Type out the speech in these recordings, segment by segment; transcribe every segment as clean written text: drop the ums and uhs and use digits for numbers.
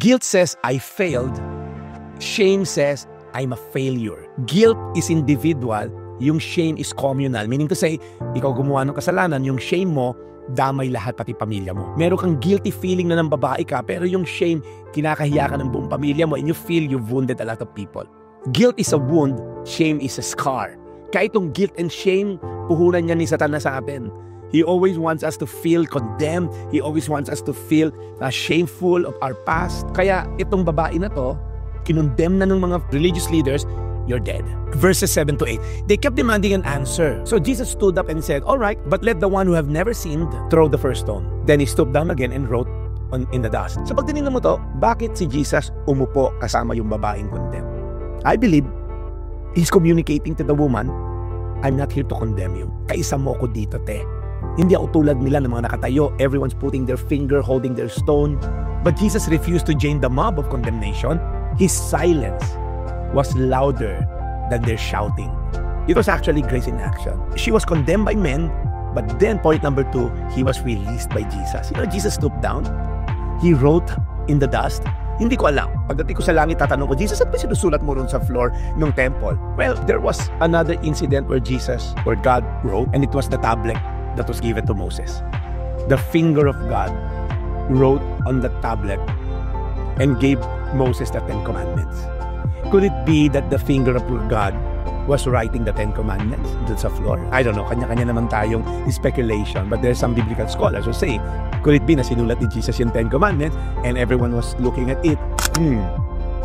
Guilt says, I failed. Shame says, I'm a failure. Guilt is individual, yung shame is communal. Meaning to say, ikaw gumawa ng kasalanan, yung shame mo, damay lahat pati pamilya mo. Meron kang guilty feeling na ng babae ka, pero yung shame, kinakahiya ka ng buong pamilya mo and you feel you've wounded a lot of people. Guilt is a wound, shame is a scar. Kaya itong guilt and shame, puhunan niya ni Satanas sa atin. He always wants us to feel condemned. He always wants us to feel shameful of our past. Kaya itong babae na to, kinondemn na ng mga religious leaders, you're dead. Verses 7 to 8. They kept demanding an answer. So Jesus stood up and said, all right, but let the one who have never sinned throw the first stone. Then he stooped down again and wrote in the dust. So pag tinignan mo to, bakit si Jesus umupo kasama yung babaeng condemned? I believe he's communicating to the woman, I'm not here to condemn you. Kaisa mo ko dito, te. Hindi ako tulad nila ng mga nakatayo. Everyone's putting their finger, holding their stone. But Jesus refused to join the mob of condemnation. His silence was louder than their shouting. It was actually grace in action. She was condemned by men, but then point number 2, he was released by Jesus. You know, Jesus stooped down. He wrote in the dust. Hindi ko alam. Pagdating ko sa langit, tatanong ko, Jesus, at ba sinusulat mo ron sa floor ng temple? Well, there was another incident where God wrote, and it was the tablet that was given to Moses. The finger of God wrote on the tablet and gave Moses the 10 Commandments. Could it be that the finger of God was writing the 10 Commandments dun sa floor? I don't know. Kanya-kanya naman tayong speculation. But there's some biblical scholars who say, could it be na sinulat ni Jesus yung 10 Commandments and everyone was looking at it?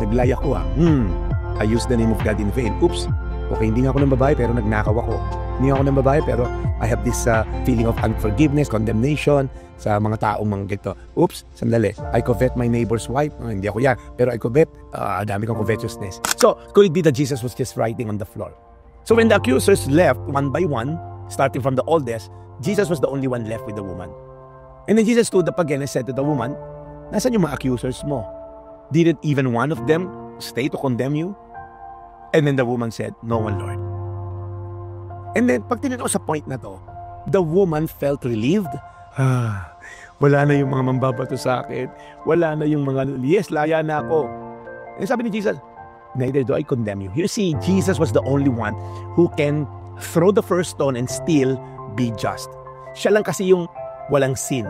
Naglaya ko I used the name of God in vain. Oops. Okay, hindi nga ako ng babae pero nagnakaw ako. Hindi ako ng babae pero I have this feeling of unforgiveness, condemnation sa mga taong mga gito. Oops, sandali. I covet my neighbor's wife. Hindi ako yan. Pero I covet, dami kong covetousness. So, could it be that Jesus was just writing on the floor? So when the accusers left one by one, starting from the oldest, Jesus was the only one left with the woman. And then Jesus stood up again and said to the woman, nasan yung mga accusers mo? Didn't even one of them stay to condemn you? And then the woman said, no one, Lord. And then, pag tinanong sa point na to, the woman felt relieved. Wala na yung mga mambabato sa akin. Wala na yung mga, yes, laya na ako. And sabi ni Jesus, neither do I condemn you. You see, Jesus was the only one who can throw the first stone and still be just. Siya lang kasi yung walang sin.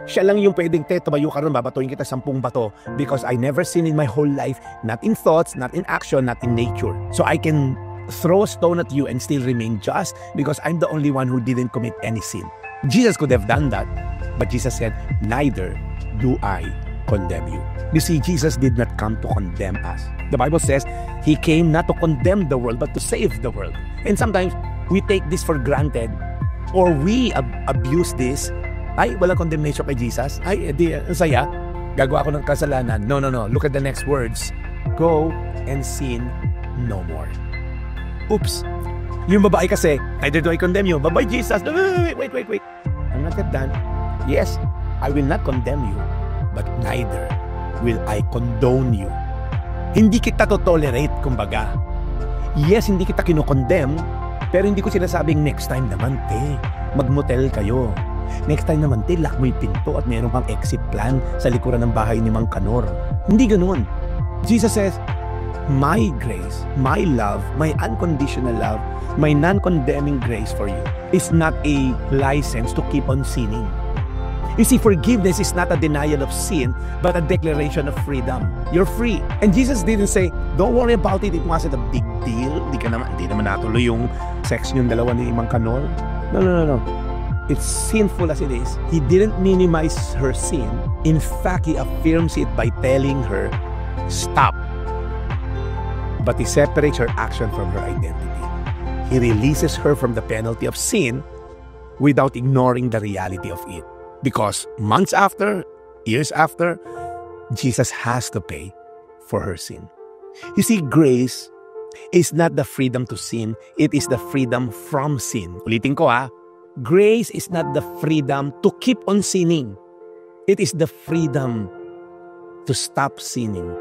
Siya lang yung pwedeng, tumayo ka ron, babatuin kita 10 bato because I never sinned in my whole life, not in thoughts, not in action, not in nature. So I can throw a stone at you and still remain just because I'm the only one who didn't commit any sin. Jesus could have done that, but Jesus said, neither do I condemn you. You see, Jesus did not come to condemn us. The Bible says, He came not to condemn the world, but to save the world. And sometimes, we take this for granted or we abuse this. Ay, walang condemnation kay Jesus. Ay, edi, ang saya. Gagawa ako ng kasalanan. No. Look at the next words. Go and sin no more. Oops. Yung babae kasi, neither do I condemn you. Bye-bye, Jesus. Wait. I'm not yet done. Yes, I will not condemn you, but neither will I condone you. Hindi kita to tolerate, kumbaga. Yes, hindi kita kinokondemn, pero hindi ko sinasabing next time naman, magmotel kayo. Next time naman, lock mo yung pinto at meron kang exit plan sa likuran ng bahay ni Mang Kanor. Hindi ganun. Jesus says, my grace, my love, my unconditional love, my non-condemning grace for you is not a license to keep on sinning. You see, forgiveness is not a denial of sin, but a declaration of freedom. You're free. And Jesus didn't say, don't worry about it, it wasn't a big deal. Hindi naman natuloy yung sex yung dalawa ni Mang Kanor. No. It's sinful as it is. He didn't minimize her sin. In fact, He affirms it by telling her, stop. But He separates her action from her identity. He releases her from the penalty of sin without ignoring the reality of it. Because months after, years after, Jesus has to pay for her sin. You see, grace is not the freedom to sin. It is the freedom from sin. Ulitin ko Grace is not the freedom to keep on sinning. It is the freedom to stop sinning.